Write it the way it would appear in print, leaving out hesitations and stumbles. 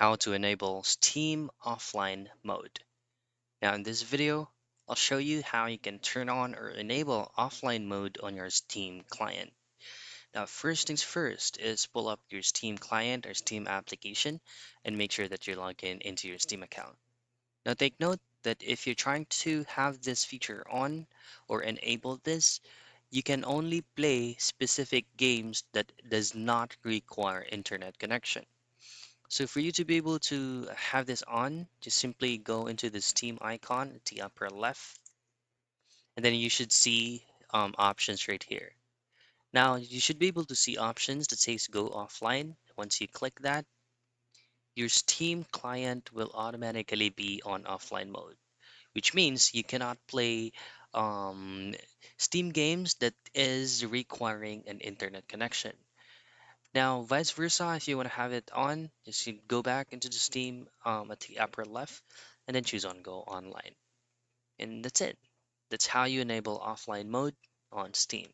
how to enable Steam offline mode. Now in this video, I'll show you how you can turn on or enable offline mode on your Steam client. Now first things first is pull up your Steam client or Steam application and make sure that you're logged in into your Steam account. Now take note that if you're trying to have this feature on or enable this, you can only play specific games that does not require internet connection. So for you to be able to have this on, just simply go into the Steam icon at the upper left, and then you should see options right here. Now you should be able to see options that says go offline. Once you click that, your Steam client will automatically be on offline mode, which means you cannot play um, Steam games that is requiring an internet connection. Now, vice versa, if you want to have it on, just you go back into the Steam at the upper left and then choose on Go Online. And that's it. That's how you enable offline mode on Steam.